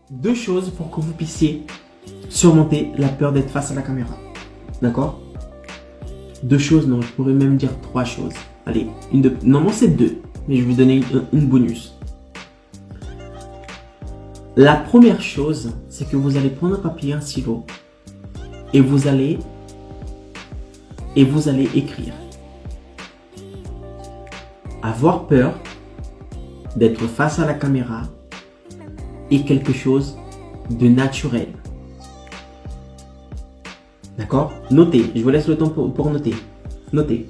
deux choses pour que vous puissiez surmonter la peur d'être face à la caméra. D'accord? Deux choses, non, je pourrais même dire trois choses. Allez, normalement c'est deux, mais je vais vous donner une bonus. La première chose, c'est que vous allez prendre un papier, un stylo, et vous allez écrire. Avoir peur d'être face à la caméra est quelque chose de naturel. D'accord? Notez, je vous laisse le temps pour noter. Notez.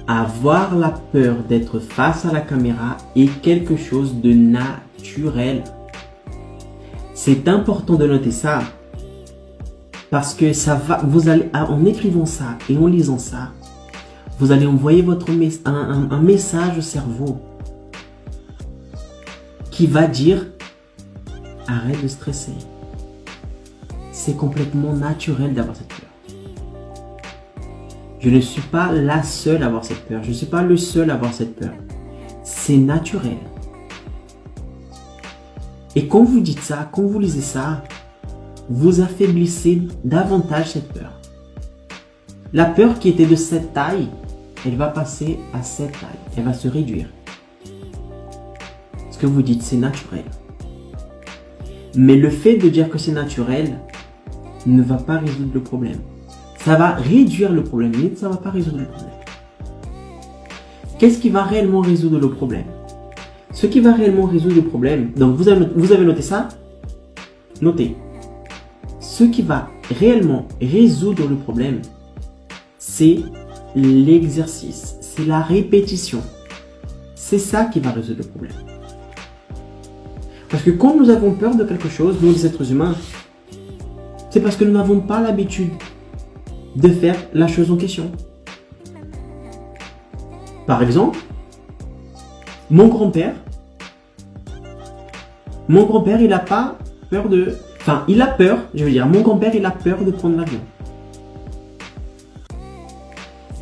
Avoir la peur d'être face à la caméra est quelque chose de naturel. C'est important de noter ça parce que vous allez, en écrivant ça et en lisant ça, vous allez envoyer un message au cerveau qui va dire arrête de stresser. C'est complètement naturel d'avoir cette peur. Je ne suis pas la seule à avoir cette peur. Je ne suis pas le seul à avoir cette peur. C'est naturel. Et quand vous dites ça, quand vous lisez ça, vous affaiblissez davantage cette peur. La peur qui était de cette taille, elle va passer à cette taille. Elle va se réduire. Ce que vous dites, c'est naturel. Mais le fait de dire que c'est naturel ne va pas résoudre le problème. Ça va réduire le problème, mais ça ne va pas résoudre le problème. Qu'est-ce qui va réellement résoudre le problème? Ce qui va réellement résoudre le problème, donc vous avez noté ça? Notez. Ce qui va réellement résoudre le problème, c'est l'exercice, c'est la répétition. C'est ça qui va résoudre le problème. Parce que quand nous avons peur de quelque chose, nous les êtres humains, c'est parce que nous n'avons pas l'habitude de faire la chose en question. Par exemple, mon grand-père, il n'a pas peur de... Enfin, il a peur, je veux dire, mon grand-père, il a peur de prendre l'avion.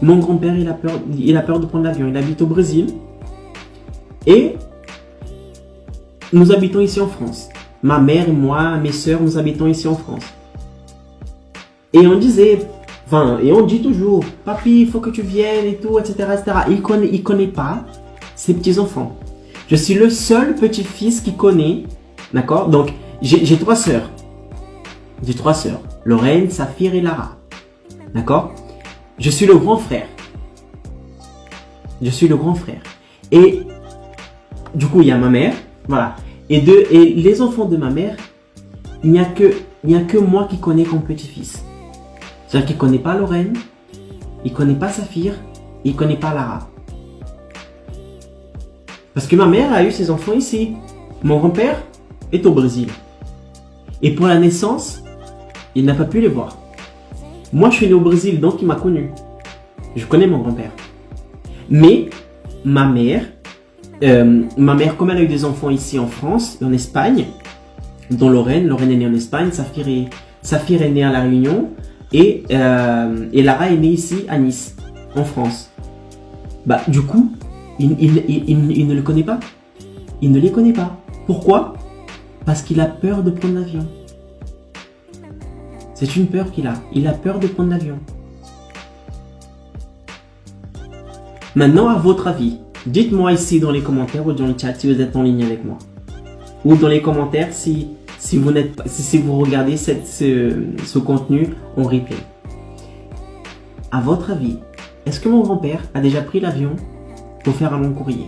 Mon grand-père, il a peur de prendre l'avion. Il habite au Brésil. Et nous habitons ici en France. Ma mère et moi, mes soeurs, nous habitons ici en France. Et on dit toujours, papy, il faut que tu viennes et tout, etc., etc. Il connaît pas ses petits-enfants. Je suis le seul petit-fils qui connaît, d'accord? Donc, j'ai trois sœurs. Lorraine, Saphir et Lara. D'accord? Je suis le grand frère. Et du coup, il y a ma mère. Voilà. Et les enfants de ma mère, il n'y a que moi qui connais comme petit-fils. C'est-à-dire qu'il ne connaît pas Lorraine, il ne connaît pas Saphir, il ne connaît pas Lara. Parce que ma mère a eu ses enfants ici. Mon grand-père est au Brésil. Et pour la naissance, il n'a pas pu les voir. Moi, je suis né au Brésil, donc il m'a connu. Je connais mon grand-père. Mais ma mère, comme elle a eu des enfants ici en France et en Espagne, dont Lorraine est née en Espagne, Saphir est née à La Réunion, et Lara est née ici à Nice, en France. Bah, du coup, il ne le connaît pas. Il ne les connaît pas. Pourquoi? Parce qu'il a peur de prendre l'avion. C'est une peur qu'il a. Il a peur de prendre l'avion. Maintenant, à votre avis, dites-moi ici dans les commentaires ou dans le chat si vous êtes en ligne avec moi. Ou dans les commentaires si vous regardez ce contenu en replay. À votre avis, est-ce que mon grand-père a déjà pris l'avion pour faire un long courrier?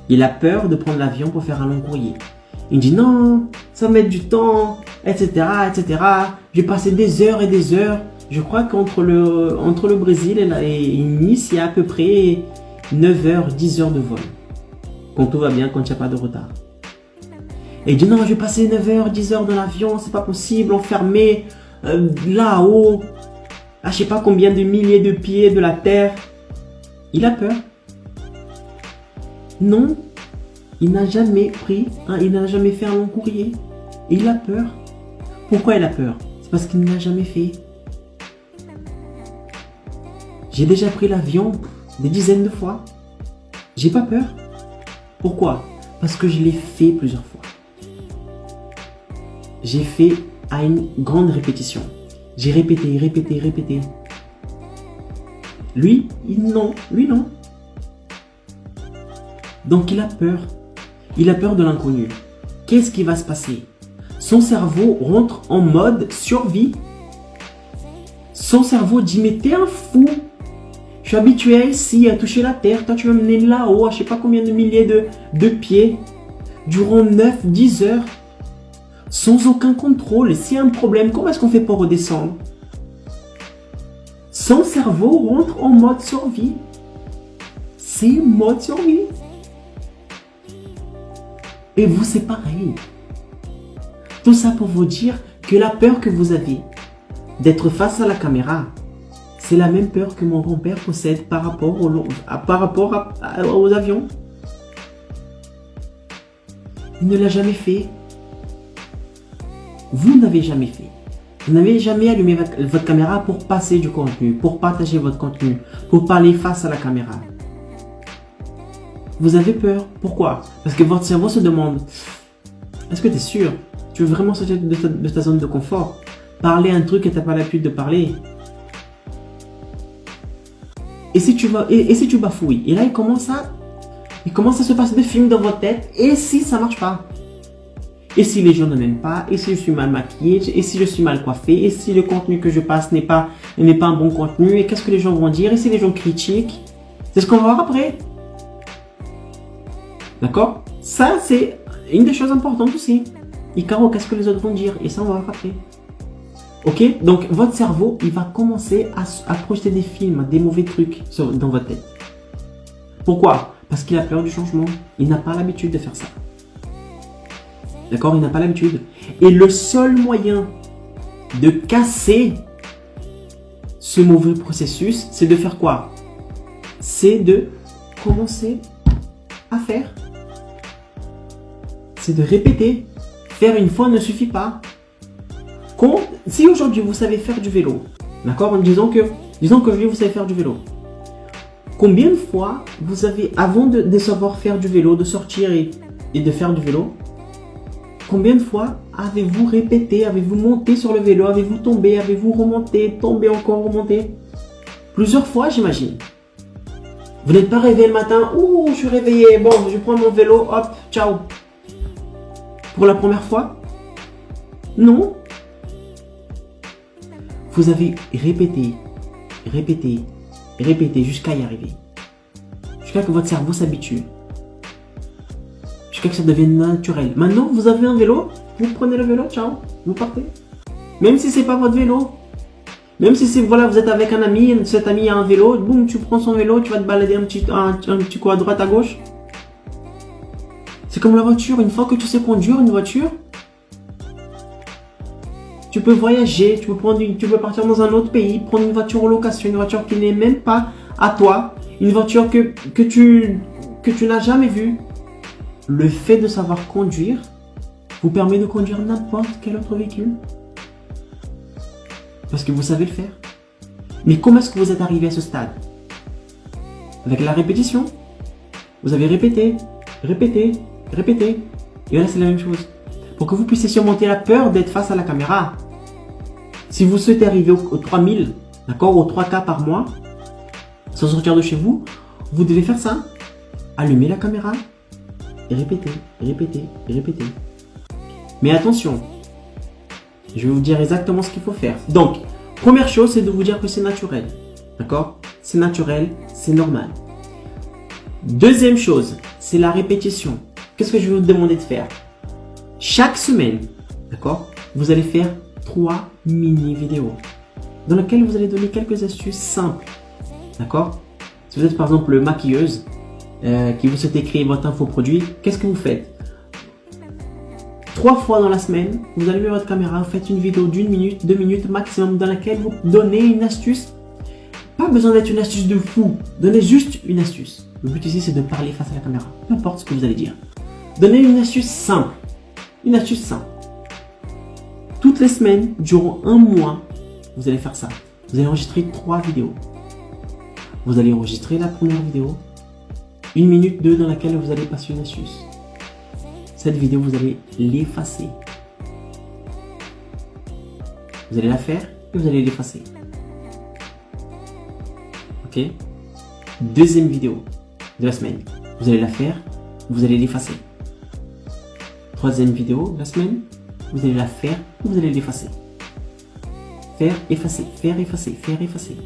Il a peur de prendre l'avion pour faire un long courrier. Il dit non, ça va mettre du temps, etc., etc. J'ai passé des heures et des heures. Je crois qu'entre le Brésil et Nice, il y a à peu près 9 heures, 10 heures de vol. Quand tout va bien, quand il n'y a pas de retard. Et il dit non, je vais passer 9 heures, 10 heures dans l'avion, c'est pas possible, enfermé là-haut, à je sais pas combien de milliers de pieds de la terre. Il a peur. Non, il n'a jamais fait un long courrier. Il a peur. Pourquoi il a peur? C'est parce qu'il ne l'a jamais fait. J'ai déjà pris l'avion des dizaines de fois. J'ai pas peur. Pourquoi? Parce que je l'ai fait plusieurs fois. J'ai fait à une grande répétition. J'ai répété. Lui, non. Donc il a peur. Il a peur de l'inconnu. Qu'est-ce qui va se passer? Son cerveau rentre en mode survie. Son cerveau dit, mais t'es un fou. Je suis habitué ici à toucher la terre. Toi, tu vas me mener là-haut à je sais pas combien de milliers de pieds. Durant 9-10 heures. Sans aucun contrôle. S'il y a un problème, comment est-ce qu'on fait pour redescendre? Son cerveau rentre en mode survie. C'est mode survie. Et vous, c'est pareil. Tout ça pour vous dire que la peur que vous avez d'être face à la caméra, c'est la même peur que mon grand-père possède par rapport aux avions. Il ne l'a jamais fait. Vous n'avez jamais fait. Vous n'avez jamais allumé votre caméra pour passer du contenu, pour partager votre contenu, pour parler face à la caméra. Vous avez peur. Pourquoi? Parce que votre cerveau se demande, est-ce que tu es sûr? Tu veux vraiment sortir de ta zone de confort? Parler un truc que tu n'as pas l'habitude de parler? Et si tu bafouilles? Et là, il commence à se passer des films dans votre tête. Et si ça marche pas? Et si les gens ne m'aiment pas? Et si je suis mal maquillée? Et si je suis mal coiffée? Et si le contenu que je passe n'est pas un bon contenu? Et qu'est-ce que les gens vont dire? Et si les gens critiquent? C'est ce qu'on va voir après. D'accord? Ça, c'est une des choses importantes aussi. Et Caro, qu'est-ce que les autres vont dire? Et ça, on va voir après. Ok? Donc, votre cerveau, il va commencer à projeter des films, des mauvais trucs dans votre tête. Pourquoi? Parce qu'il a peur du changement. Il n'a pas l'habitude de faire ça. D'accord? Il n'a pas l'habitude. Et le seul moyen de casser ce mauvais processus, c'est de faire quoi? C'est de commencer à faire. C'est de répéter. Faire une fois ne suffit pas. Si aujourd'hui vous savez faire du vélo, d'accord? Disons que aujourd'hui vous savez faire du vélo. Combien de fois vous avez, avant de savoir faire du vélo, de sortir et de faire du vélo, combien de fois avez-vous répété, avez-vous monté sur le vélo, avez-vous tombé, avez-vous remonté, tombé encore, remonté? Plusieurs fois, j'imagine. Vous n'êtes pas réveillé le matin, ouh, je suis réveillé, bon, je prends mon vélo, hop, ciao. Pour la première fois? Non. Vous avez répété jusqu'à y arriver. Jusqu'à que votre cerveau s'habitue. Jusqu'à que ça devienne naturel. Maintenant, vous avez un vélo, vous prenez le vélo, ciao, vous partez. Même si c'est pas votre vélo. Même si c'est, voilà, vous êtes avec un ami, cet ami a un vélo, boum, tu prends son vélo, tu vas te balader un petit coup à droite, à gauche. C'est comme la voiture, une fois que tu sais conduire une voiture, tu peux voyager, tu peux partir dans un autre pays, prendre une voiture en location, une voiture qui n'est même pas à toi, une voiture que tu n'as jamais vue. Le fait de savoir conduire vous permet de conduire n'importe quel autre véhicule. Parce que vous savez le faire. Mais comment est-ce que vous êtes arrivé à ce stade? Avec la répétition. Vous avez répété. Et là, c'est la même chose. Pour que vous puissiez surmonter la peur d'être face à la caméra. Si vous souhaitez arriver aux 3000, d'accord, aux 3K par mois, sans sortir de chez vous, vous devez faire ça. Allumer la caméra et répéter. Mais attention, je vais vous dire exactement ce qu'il faut faire. Donc, première chose, c'est de vous dire que c'est naturel. D'accord? C'est naturel, c'est normal. Deuxième chose, c'est la répétition. Qu'est-ce que je vais vous demander de faire? Chaque semaine, d'accord, vous allez faire 3 mini-vidéos dans lesquelles vous allez donner quelques astuces simples. D'accord? Si vous êtes par exemple maquilleuse qui vous souhaitez créer votre infoproduit, qu'est-ce que vous faites? 3 fois dans la semaine, vous allumez votre caméra, vous faites une vidéo d'1 minute, 2 minutes maximum dans laquelle vous donnez une astuce. Pas besoin d'être une astuce de fou, donnez juste une astuce. Le but ici, c'est de parler face à la caméra, peu importe ce que vous allez dire. Donnez une astuce simple. Une astuce simple. Toutes les semaines, durant un mois, vous allez faire ça. Vous allez enregistrer 3 vidéos. Vous allez enregistrer la première vidéo, 1 minute 2 dans laquelle vous allez passer une astuce. cette vidéo, vous allez l'effacer. Vous allez la faire et vous allez l'effacer. Ok? Deuxième vidéo de la semaine. Vous allez la faire, vous allez l'effacer. Troisième vidéo de la semaine. Vous allez la faire, vous allez l'effacer. Faire, effacer, faire, effacer, faire, effacer.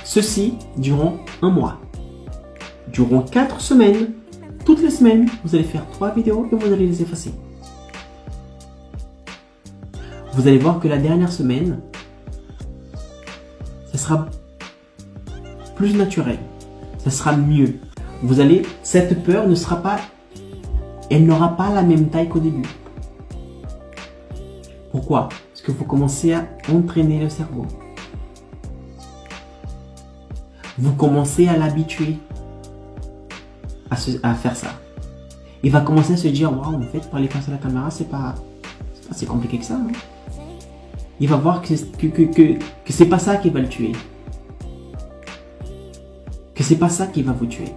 Ceci durant un mois. Durant 4 semaines, toutes les semaines, vous allez faire 3 vidéos et vous allez les effacer. Vous allez voir que la dernière semaine, ça sera plus naturel. Ça sera mieux. Cette peur ne sera pas, elle n'aura pas la même taille qu'au début. Pourquoi? Parce que vous commencez à entraîner le cerveau. Vous commencez à l'habituer à faire ça. Il va commencer à se dire, waouh, en fait, parler face à la caméra, c'est pas si compliqué que ça. Hein? Il va voir que c'est pas ça qui va le tuer. Que c'est pas ça qui va vous tuer.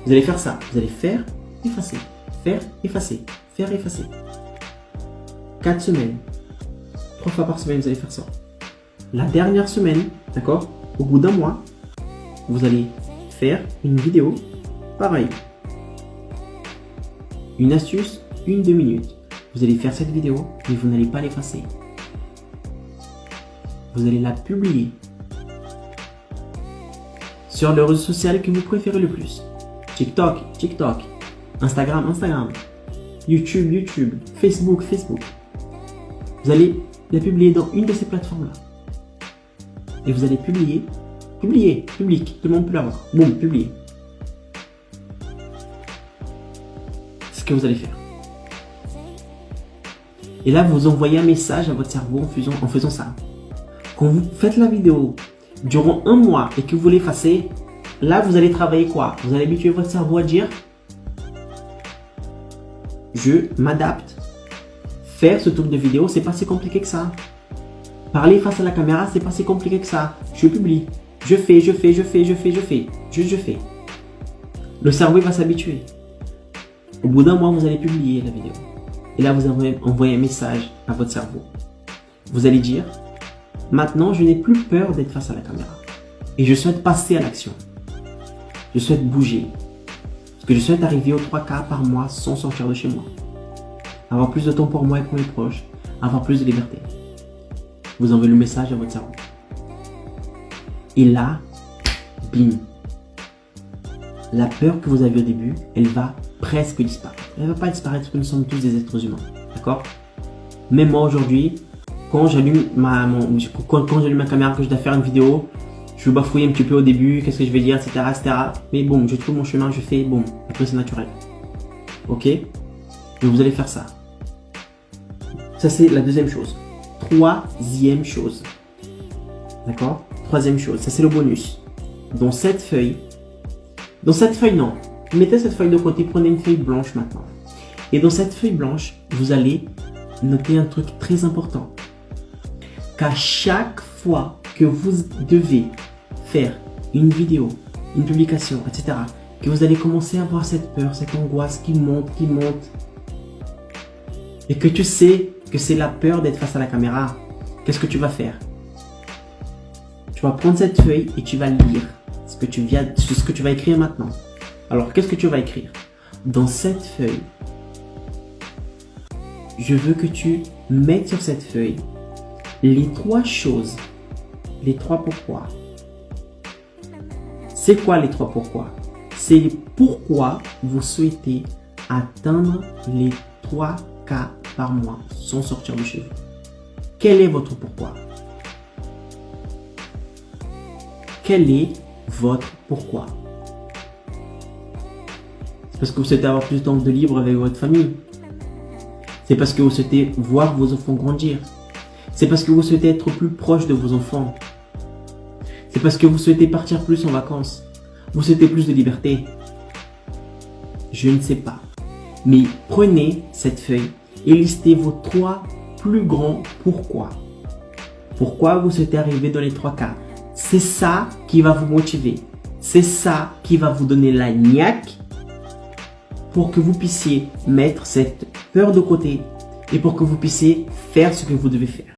Vous allez faire ça. Vous allez faire, effacer. Faire, effacer. Faire, effacer. 4 semaines. 3 fois par semaine, vous allez faire ça. La dernière semaine, d'accord? Au bout d'un mois, vous allez faire une vidéo pareil. Une astuce, 1-2 minutes. Vous allez faire cette vidéo, mais vous n'allez pas l'effacer. Vous allez la publier sur le réseau social que vous préférez le plus. TikTok, TikTok. Instagram, Instagram. YouTube, YouTube. Facebook, Facebook. Vous allez la publier dans une de ces plateformes-là. Et vous allez publier, public, tout le monde peut l'avoir. Boum, publier. C'est ce que vous allez faire. Et là, vous envoyez un message à votre cerveau en faisant ça. Quand vous faites la vidéo durant un mois et que vous l'effacez, là, vous allez travailler quoi? Vous allez habituer votre cerveau à dire je m'adapte. Faire ce truc de vidéo, c'est pas si compliqué que ça. Parler face à la caméra, c'est pas si compliqué que ça. Je publie. Je fais. Le cerveau va s'habituer. Au bout d'un mois, vous allez publier la vidéo. Et là, vous envoyez un message à votre cerveau. Vous allez dire, maintenant, je n'ai plus peur d'être face à la caméra. Et je souhaite passer à l'action. Je souhaite bouger. Parce que je souhaite arriver aux 3 cas par mois sans sortir de chez moi. Avoir plus de temps pour moi et pour mes proches. Avoir plus de liberté. Vous envoyez le message à votre cerveau. Et là, bim. La peur que vous aviez au début, elle va presque disparaître. Elle ne va pas disparaître parce que nous sommes tous des êtres humains. D'accord? Même moi aujourd'hui, quand j'allume ma caméra, que je dois faire une vidéo, je bafouille un petit peu au début, qu'est-ce que je vais dire, etc., etc. Mais bon, je trouve mon chemin, je fais, bon, après c'est naturel. Ok? Donc vous allez faire ça. Ça c'est la deuxième chose. Troisième chose. D'accord? Troisième chose, ça c'est le bonus. Dans cette feuille non, mettez cette feuille de côté, prenez une feuille blanche maintenant. Et dans cette feuille blanche, vous allez noter un truc très important. Qu'à chaque fois que vous devez faire une vidéo, une publication, etc., que vous allez commencer à avoir cette peur, cette angoisse qui monte, et que tu sais que c'est la peur d'être face à la caméra, qu'est-ce que tu vas faire? Tu vas prendre cette feuille et tu vas lire ce que tu vas écrire maintenant. Alors, qu'est-ce que tu vas écrire? Dans cette feuille, je veux que tu mettes sur cette feuille les 3 choses, les 3 pourquoi. C'est quoi les 3 pourquoi? C'est pourquoi vous souhaitez atteindre les 3 cas par mois sans sortir de chez vous. Quel est votre pourquoi? Quel est votre pourquoi? C'est parce que vous souhaitez avoir plus de temps de libre avec votre famille. C'est parce que vous souhaitez voir vos enfants grandir. C'est parce que vous souhaitez être plus proche de vos enfants. C'est parce que vous souhaitez partir plus en vacances. Vous souhaitez plus de liberté. Je ne sais pas. Mais prenez cette feuille et listez vos 3 plus grands pourquoi. Pourquoi vous souhaitez arriver dans les 3 cas. C'est ça qui va vous motiver. C'est ça qui va vous donner la niaque pour que vous puissiez mettre cette peur de côté et pour que vous puissiez faire ce que vous devez faire.